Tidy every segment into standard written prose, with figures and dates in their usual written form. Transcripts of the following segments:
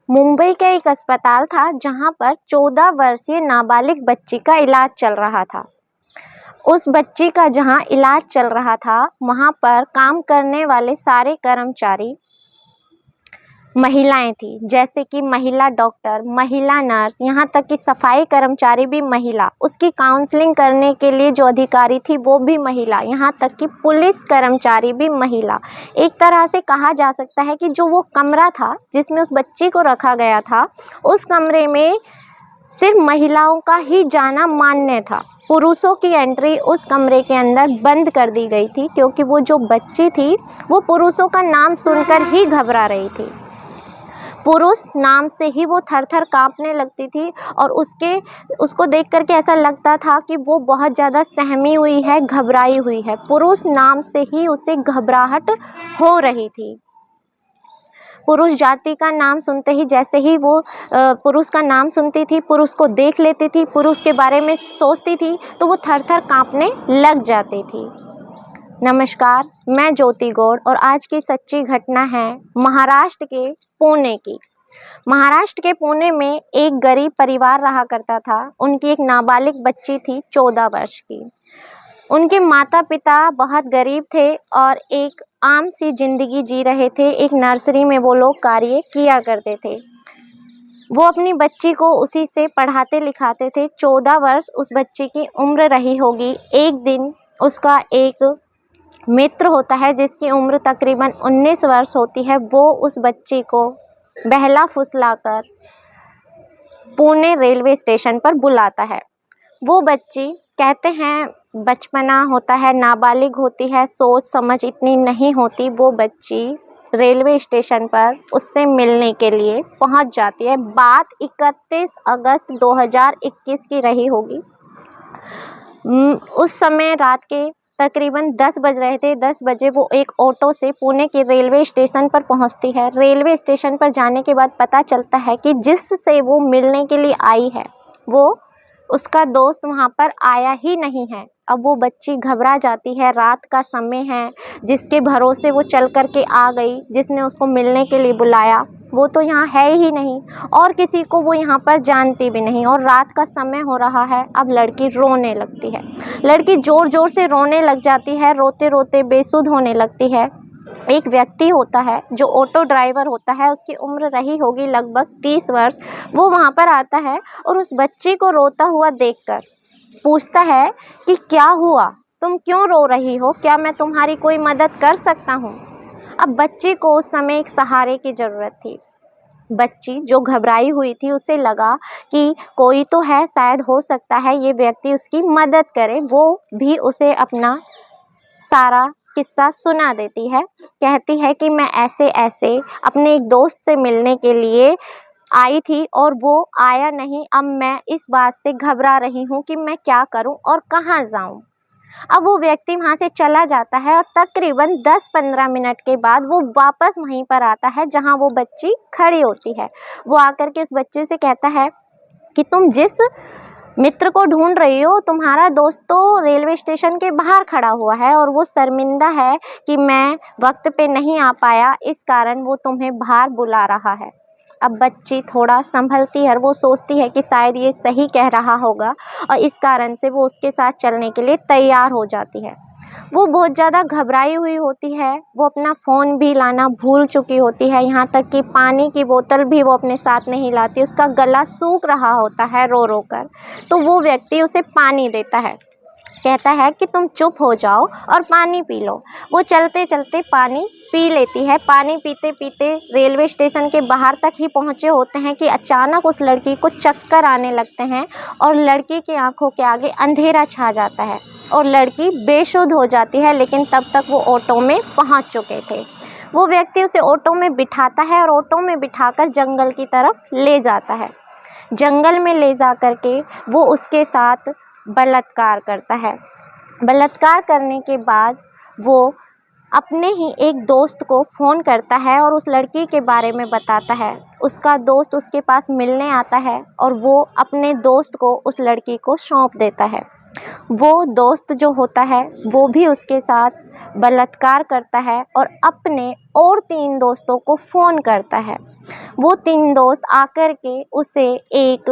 मुंबई का एक अस्पताल था जहां पर 14 वर्षीय नाबालिग बच्ची का इलाज चल रहा था। उस बच्ची का जहां इलाज चल रहा था, वहां पर काम करने वाले सारे कर्मचारी महिलाएं थी, जैसे कि महिला डॉक्टर, महिला नर्स, यहाँ तक कि सफाई कर्मचारी भी महिला, उसकी काउंसलिंग करने के लिए जो अधिकारी थी वो भी महिला, यहाँ तक कि पुलिस कर्मचारी भी महिला। एक तरह से कहा जा सकता है कि जो वो कमरा था जिसमें उस बच्ची को रखा गया था, उस कमरे में सिर्फ महिलाओं का ही जाना मान्य था। पुरुषों की एंट्री उस कमरे के अंदर बंद कर दी गई थी, क्योंकि वो जो बच्ची थी वो पुरुषों का नाम सुनकर ही घबरा रही थी। पुरुष नाम से ही वो थर-थर कांपने लगती थी और उसको देख करके ऐसा लगता था कि वो बहुत ज़्यादा सहमी हुई है, घबराई हुई है। पुरुष नाम से ही उसे घबराहट हो रही थी। पुरुष जाति का नाम सुनते ही, जैसे ही वो पुरुष का नाम सुनती थी, पुरुष को देख लेती थी, पुरुष के बारे में सोचती थी, तो वो थर-थर कांपने लग जाती थी। नमस्कार, मैं ज्योति गौड़ और आज की सच्ची घटना है महाराष्ट्र के पुणे की। महाराष्ट्र के पुणे में एक गरीब परिवार रहा करता था। उनकी एक नाबालिग बच्ची थी 14 वर्ष की। उनके माता पिता बहुत गरीब थे और एक आम सी जिंदगी जी रहे थे। एक नर्सरी में वो लोग कार्य किया करते थे। वो अपनी बच्ची को उसी से पढ़ाते लिखाते थे। 14 वर्ष उस बच्ची की उम्र रही होगी। एक दिन उसका एक मित्र होता है जिसकी उम्र तकरीबन 19 वर्ष होती है। वो उस बच्ची को बहला फुसलाकर पुणे रेलवे स्टेशन पर बुलाता है। वो बच्ची, कहते हैं बचपना होता है, नाबालिग होती है, सोच समझ इतनी नहीं होती। वो बच्ची रेलवे स्टेशन पर उससे मिलने के लिए पहुंच जाती है। बात 31 अगस्त 2021 की रही होगी। उस समय रात के तकरीबन 10 बज रहे थे। 10 बजे वो एक ऑटो से पुणे के रेलवे स्टेशन पर पहुंचती है। रेलवे स्टेशन पर जाने के बाद पता चलता है कि जिससे वो मिलने के लिए आई है, वो उसका दोस्त वहां पर आया ही नहीं है। अब वो बच्ची घबरा जाती है। रात का समय है, जिसके भरोसे वो चल कर के आ गई, जिसने उसको मिलने के लिए बुलाया, वो तो यहाँ है ही नहीं और किसी को वो यहाँ पर जानती भी नहीं। और रात का समय हो रहा है। अब लड़की रोने लगती है। लड़की ज़ोर ज़ोर से रोने लग जाती है। रोते रोते बेसुध होने लगती है। एक व्यक्ति होता है जो ऑटो ड्राइवर होता है, उसकी उम्र रही होगी लगभग 30 वर्ष। वो वहाँ पर आता है और उस बच्ची को रोता हुआ देखकर पूछता है कि क्या हुआ, तुम क्यों रो रही हो, क्या मैं तुम्हारी कोई मदद कर सकता हूँ। अब बच्ची को उस समय एक सहारे की ज़रूरत थी। बच्ची जो घबराई हुई थी, उसे लगा कि कोई तो है, शायद हो सकता है ये व्यक्ति उसकी मदद करे। वो भी उसे अपना सारा किस्सा सुना देती है। कहती है कि मैं ऐसे ऐसे अपने एक दोस्त से मिलने के लिए आई थी और वो आया नहीं। अब मैं इस बात से घबरा रही हूँ कि मैं क्या करूँ और कहाँ जाऊँ। अब वो व्यक्ति वहाँ से चला जाता है और तकरीबन 10-15 मिनट के बाद वो वापस वहीं पर आता है जहाँ वो बच्ची खड़ी होती है। वो आकर के उस बच्चे से कहता है कि तुम जिस मित्र को ढूंढ रही हो, तुम्हारा दोस्त तो रेलवे स्टेशन के बाहर खड़ा हुआ है और वो शर्मिंदा है कि मैं वक्त पे नहीं आ पाया, इस कारण वो तुम्हें बाहर बुला रहा है। अब बच्ची थोड़ा संभलती है और वो सोचती है कि शायद ये सही कह रहा होगा और इस कारण से वो उसके साथ चलने के लिए तैयार हो जाती है। वो बहुत ज़्यादा घबराई हुई होती है। वो अपना फ़ोन भी लाना भूल चुकी होती है, यहाँ तक कि पानी की बोतल भी वो अपने साथ नहीं लाती। उसका गला सूख रहा होता है रो रो कर। तो वो व्यक्ति उसे पानी देता है, कहता है कि तुम चुप हो जाओ और पानी पी लो। वो चलते चलते पानी पी लेती है। पानी पीते पीते रेलवे स्टेशन के बाहर तक ही पहुँचे होते हैं कि अचानक उस लड़की को चक्कर आने लगते हैं और लड़की की आंखों के आगे अंधेरा छा जाता है और लड़की बेसुध हो जाती है। लेकिन तब तक वो ऑटो में पहुँच चुके थे। वो व्यक्ति उसे ऑटो में बिठाता है और ऑटो में बिठाकर जंगल की तरफ ले जाता है। जंगल में ले जा कर के वो उसके साथ बलात्कार करता है। बलात्कार करने के बाद वो अपने ही एक दोस्त को फ़ोन करता है और उस लड़की के बारे में बताता है। उसका दोस्त उसके पास मिलने आता है और वो अपने दोस्त को उस लड़की को सौंप देता है। वो दोस्त जो होता है वो भी उसके साथ बलात्कार करता है और अपने और 3 दोस्तों को फ़ोन करता है। वो 3 दोस्त आकर के उसे एक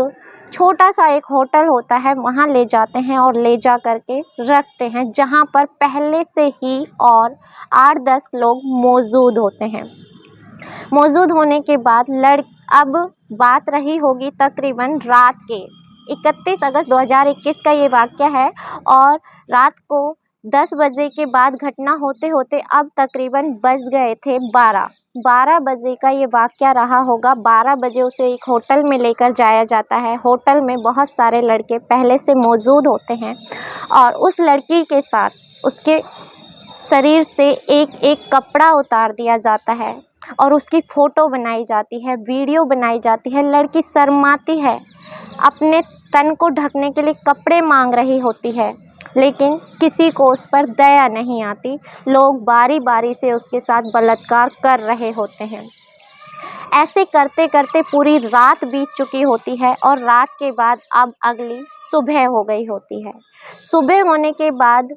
छोटा-सा एक होटल होता है वहाँ ले जाते हैं और ले जा कर के रखते हैं, जहाँ पर पहले से ही और 8-10 लोग मौजूद होते हैं। मौजूद होने के बाद अब बात रही होगी तकरीबन रात के 31 अगस्त 2021 का ये वाक़या है और रात को 10 बजे के बाद घटना होते-होते अब तकरीबन बज गए थे 12। 12 बजे का ये वाक़या रहा होगा। 12 बजे उसे एक होटल में लेकर जाया जाता है। होटल में बहुत सारे लड़के पहले से मौजूद होते हैं और उस लड़की के साथ उसके शरीर से एक-एक कपड़ा उतार दिया जाता है और उसकी फ़ोटो बनाई जाती है, वीडियो बनाई जाती है। लड़की शर्माती है, अपने तन को ढकने के लिए कपड़े मांग रही होती है, लेकिन किसी को उस पर दया नहीं आती। लोग बारी-बारी से उसके साथ बलात्कार कर रहे होते हैं। ऐसे करते-करते पूरी रात बीत चुकी होती है और रात के बाद अब अगली सुबह हो गई होती है। सुबह होने के बाद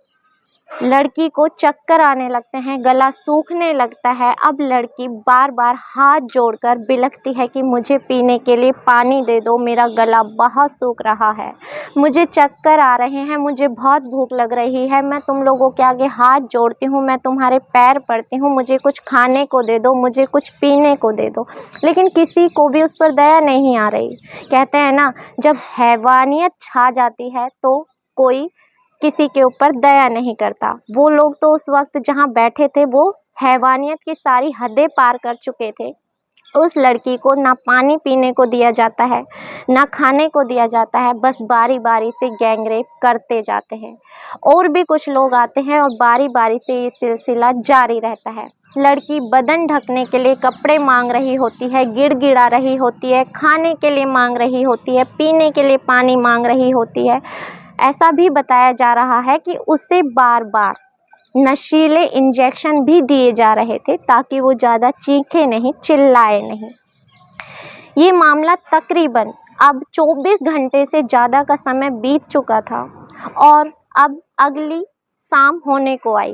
लड़की को चक्कर आने लगते हैं, गला सूखने लगता है। अब लड़की बार-बार हाथ जोड़कर बिलखती है कि मुझे पीने के लिए पानी दे दो, मेरा गला बहुत सूख रहा है, मुझे चक्कर आ रहे हैं, मुझे बहुत भूख लग रही है, मैं तुम लोगों के आगे हाथ जोड़ती हूँ, मैं तुम्हारे पैर पड़ती हूँ, मुझे कुछ खाने को दे दो, मुझे कुछ पीने को दे दो। लेकिन किसी को भी उस पर दया नहीं आ रही। कहते हैं ना, जब हैवानियत छा जाती है तो कोई किसी के ऊपर दया नहीं करता। वो लोग तो उस वक्त जहाँ बैठे थे वो हैवानियत की सारी हदें पार कर चुके थे। उस लड़की को ना पानी पीने को दिया जाता है, ना खाने को दिया जाता है, बस बारी-बारी से गैंगरेप करते जाते हैं। और भी कुछ लोग आते हैं और बारी-बारी से ये सिलसिला जारी रहता है। लड़की बदन ढकने के लिए कपड़े मांग रही होती है, गिड़गिड़ा रही होती है, खाने के लिए मांग रही होती है, पीने के लिए पानी मांग रही होती है। ऐसा भी बताया जा रहा है कि उसे बार-बार नशीले इंजेक्शन भी दिए जा रहे थे ताकि वो ज़्यादा चीखे नहीं, चिल्लाए नहीं। ये मामला तकरीबन अब 24 घंटे से ज़्यादा का समय बीत चुका था और अब अगली शाम होने को आई।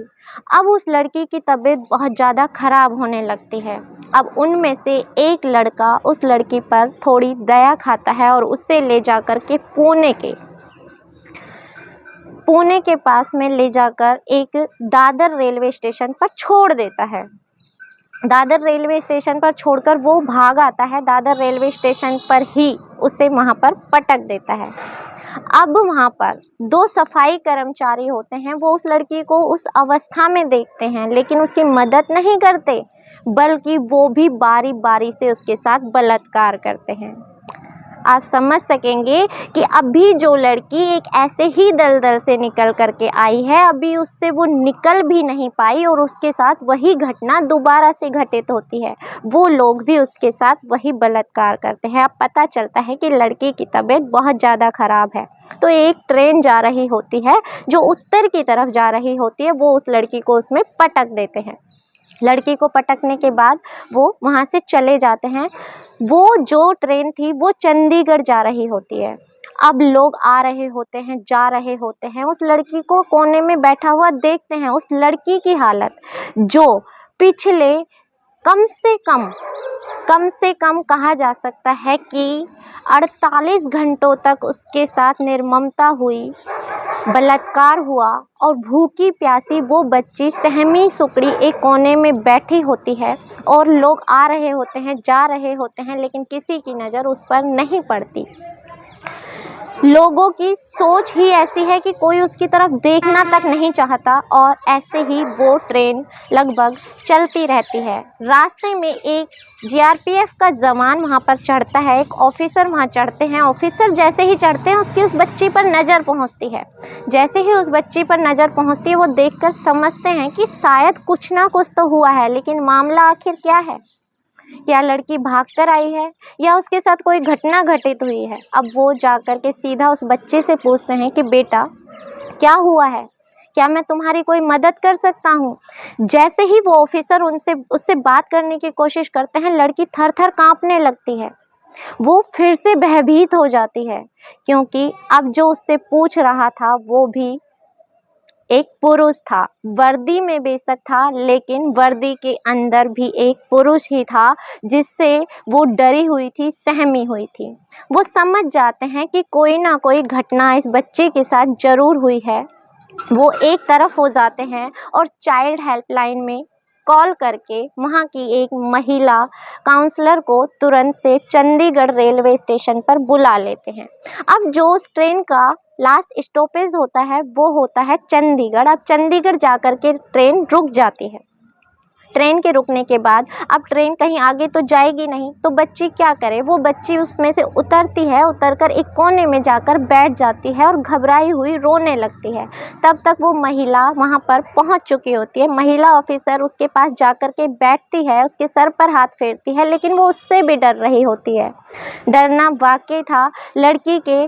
अब उस लड़की की तबीयत बहुत ज़्यादा ख़राब होने लगती है। अब उनमें से एक लड़का उस लड़की पर थोड़ी दया खाता है और उसे ले जा कर के पुणे के पास में ले जाकर एक दादर रेलवे स्टेशन पर छोड़ देता है। दादर रेलवे स्टेशन पर छोड़कर वो भाग आता है। दादर रेलवे स्टेशन पर ही उसे वहाँ पर पटक देता है। अब वहाँ पर 2 सफाई कर्मचारी होते हैं, वो उस लड़की को उस अवस्था में देखते हैं लेकिन उसकी मदद नहीं करते, बल्कि वो भी बारी-बारी से उसके साथ बलात्कार करते हैं। आप समझ सकेंगे कि अभी जो लड़की एक ऐसे ही दलदल से निकल कर के आई है, अभी उससे वो निकल भी नहीं पाई और उसके साथ वही घटना दोबारा से घटित होती है। वो लोग भी उसके साथ वही बलात्कार करते हैं। अब पता चलता है कि लड़की की तबीयत बहुत ज़्यादा ख़राब है। तो एक ट्रेन जा रही होती है जो उत्तर की तरफ जा रही होती है, वो उस लड़की को उसमें पटक देते हैं। लड़की को पटकने के बाद वो वहाँ से चले जाते हैं। वो जो ट्रेन थी वो चंडीगढ़ जा रही होती है। अब लोग आ रहे होते हैं, जा रहे होते हैं, उस लड़की को कोने में बैठा हुआ देखते हैं। उस लड़की की हालत जो पिछले कम से कम कहा जा सकता है कि 48 घंटों तक उसके साथ निर्ममता हुई, बलात्कार हुआ और भूखी प्यासी वो बच्ची सहमी सुकड़ी एक कोने में बैठी होती है और लोग आ रहे होते हैं, जा रहे होते हैं, लेकिन किसी की नज़र उस पर नहीं पड़ती। लोगों की सोच ही ऐसी है कि कोई उसकी तरफ देखना तक नहीं चाहता और ऐसे ही वो ट्रेन लगभग चलती रहती है। रास्ते में एक जीआरपीएफ का जवान वहाँ पर चढ़ता है, एक ऑफिसर वहाँ चढ़ते हैं। ऑफिसर जैसे ही चढ़ते हैं उसकी उस बच्ची पर नज़र पहुँचती है। जैसे ही उस बच्ची पर नज़र पहुँचती है वो देखकर समझते हैं कि शायद कुछ ना कुछ तो हुआ है, लेकिन मामला आखिर क्या है? क्या लड़की भागकर आई है या उसके साथ कोई घटना घटित हुई है? अब वो जाकर के सीधा उस बच्चे से पूछते हैं कि बेटा क्या हुआ है, क्या मैं तुम्हारी कोई मदद कर सकता हूँ? जैसे ही वो ऑफिसर उससे बात करने की कोशिश करते हैं, लड़की थर-थर कांपने लगती है। वो फिर से भयभीत हो जाती है, क्योंकि अब जो उससे पूछ रहा था वो भी एक पुरुष था। वर्दी में बेशक था, लेकिन वर्दी के अंदर भी एक पुरुष ही था, जिससे वो डरी हुई थी, सहमी हुई थी। वो समझ जाते हैं कि कोई ना कोई घटना इस बच्चे के साथ ज़रूर हुई है। वो एक तरफ हो जाते हैं और चाइल्ड हेल्पलाइन में कॉल करके वहाँ की एक महिला काउंसलर को तुरंत से चंडीगढ़ रेलवे स्टेशन पर बुला लेते हैं। अब जो उस ट्रेन का लास्ट स्टॉपेज होता है वो होता है चंडीगढ़। अब चंडीगढ़ जाकर के ट्रेन रुक जाती है। ट्रेन के रुकने के बाद अब ट्रेन कहीं आगे तो जाएगी नहीं, तो बच्ची क्या करे? वो बच्ची उसमें से उतरती है, उतरकर एक कोने में जाकर बैठ जाती है और घबराई हुई रोने लगती है। तब तक वो महिला वहाँ पर पहुँच चुकी होती है। महिला ऑफिसर उसके पास जाकर के बैठती है, उसके सर पर हाथ फेरती है, लेकिन वो उससे भी डर रही होती है। डरना वाकई था। लड़की के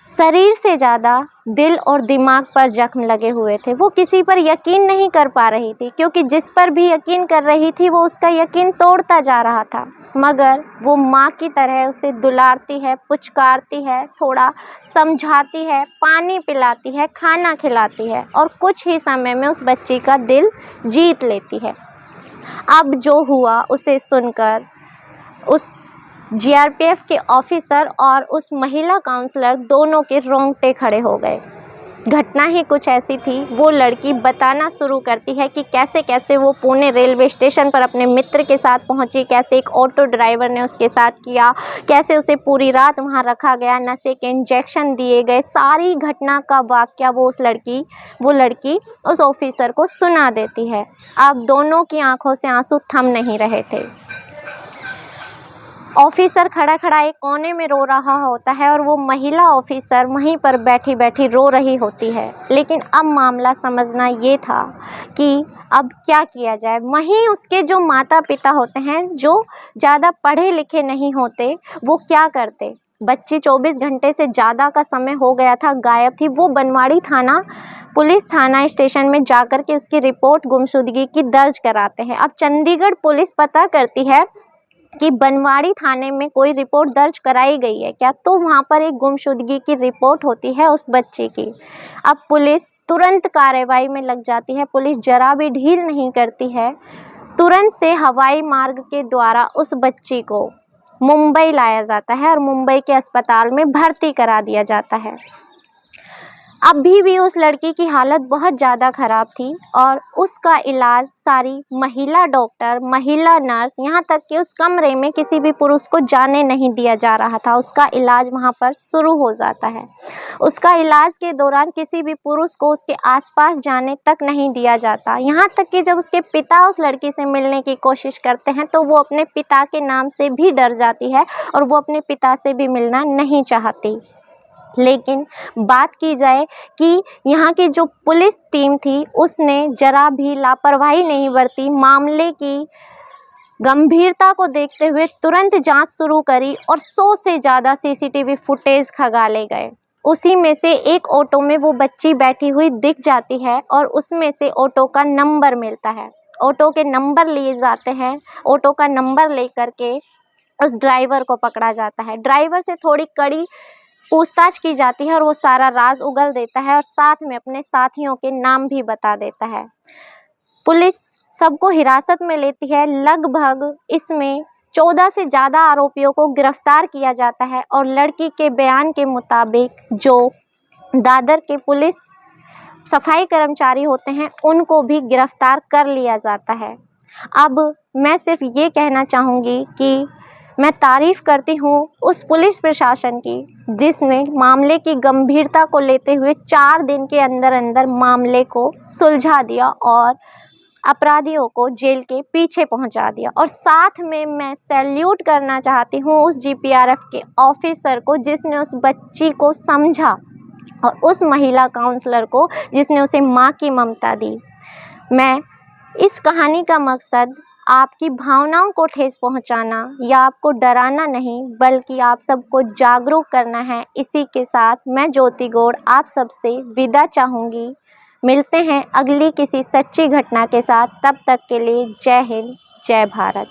शरीर से ज़्यादा दिल और दिमाग पर जख्म लगे हुए थे। वो किसी पर यकीन नहीं कर पा रही थी, क्योंकि जिस पर भी यकीन कर रही थी वो उसका यकीन तोड़ता जा रहा था। मगर वो माँ की तरह उसे दुलारती है, पुचकारती है, थोड़ा समझाती है, पानी पिलाती है, खाना खिलाती है और कुछ ही समय में उस बच्ची का दिल जीत लेती है। अब जो हुआ उसे सुनकर उस जीआरपीएफ के ऑफिसर और उस महिला काउंसलर दोनों के रोंगटे खड़े हो गए। घटना ही कुछ ऐसी थी। वो लड़की बताना शुरू करती है कि कैसे कैसे वो पुणे रेलवे स्टेशन पर अपने मित्र के साथ पहुंची, कैसे एक ऑटो ड्राइवर ने उसके साथ किया, कैसे उसे पूरी रात वहां रखा गया, नशे के इंजेक्शन दिए गए। सारी घटना का वाकया वो लड़की उस ऑफिसर को सुना देती है। अब दोनों की आंखों से आंसू थम नहीं रहे थे। ऑफिसर खड़ा खड़ा एक कोने में रो रहा होता है और वो महिला ऑफिसर वहीं पर बैठी बैठी रो रही होती है। लेकिन अब मामला समझना ये था कि अब क्या किया जाए। वहीं उसके जो माता पिता होते हैं, जो ज़्यादा पढ़े लिखे नहीं होते, वो क्या करते? बच्ची 24 घंटे से ज़्यादा का समय हो गया था गायब थी। वो बनवाड़ी थाना पुलिस थाना स्टेशन में जाकर के उसकी रिपोर्ट गुमशुदगी की दर्ज कराते हैं। अब चंडीगढ़ पुलिस पता करती है कि बनवाड़ी थाने में कोई रिपोर्ट दर्ज कराई गई है क्या, तो वहाँ पर एक गुमशुदगी की रिपोर्ट होती है उस बच्चे की। अब पुलिस तुरंत कार्रवाई में लग जाती है। पुलिस जरा भी ढील नहीं करती है। तुरंत से हवाई मार्ग के द्वारा उस बच्ची को मुंबई लाया जाता है और मुंबई के अस्पताल में भर्ती करा दिया जाता है। अभी भी उस लड़की की हालत बहुत ज़्यादा ख़राब थी और उसका इलाज सारी महिला डॉक्टर, महिला नर्स, यहाँ तक कि उस कमरे में किसी भी पुरुष को जाने नहीं दिया जा रहा था। उसका इलाज वहाँ पर शुरू हो जाता है। उसका इलाज के दौरान किसी भी पुरुष को उसके आसपास जाने तक नहीं दिया जाता। यहाँ तक कि जब उसके पिता उस लड़की से मिलने की कोशिश करते हैं तो वो अपने पिता के नाम से भी डर जाती है और वो अपने पिता से भी मिलना नहीं चाहती। लेकिन बात की जाए कि यहाँ की जो पुलिस टीम थी उसने जरा भी लापरवाही नहीं बरती। मामले की गंभीरता को देखते हुए तुरंत जांच शुरू करी और 100 से ज़्यादा सीसीटीवी फुटेज खंगाले गए। उसी में से एक ऑटो में वो बच्ची बैठी हुई दिख जाती है और उसमें से ऑटो का नंबर मिलता है। ऑटो के नंबर लिए जाते हैं। ऑटो का नंबर लेकर के उस ड्राइवर को पकड़ा जाता है। ड्राइवर से थोड़ी कड़ी पूछताछ की जाती है और वो सारा राज उगल देता है और साथ में अपने साथियों के नाम भी बता देता है। पुलिस सबको हिरासत में लेती है। लगभग इसमें 14 से ज़्यादा आरोपियों को गिरफ्तार किया जाता है और लड़की के बयान के मुताबिक जो दादर के पुलिस सफाई कर्मचारी होते हैं उनको भी गिरफ्तार कर लिया जाता है। अब मैं सिर्फ ये कहना चाहूँगी कि मैं तारीफ़ करती हूँ उस पुलिस प्रशासन की जिसने मामले की गंभीरता को लेते हुए 4 दिन के अंदर अंदर मामले को सुलझा दिया और अपराधियों को जेल के पीछे पहुंचा दिया। और साथ में मैं सैल्यूट करना चाहती हूँ उस जीपीआरएफ के ऑफिसर को जिसने उस बच्ची को समझा और उस महिला काउंसलर को जिसने उसे माँ की ममता दी। मैं इस कहानी का मकसद आपकी भावनाओं को ठेस पहुंचाना या आपको डराना नहीं, बल्कि आप सबको जागरूक करना है। इसी के साथ मैं ज्योति गौड़ आप सबसे विदा चाहूँगी। मिलते हैं अगली किसी सच्ची घटना के साथ। तब तक के लिए जय हिंद, जय भारत।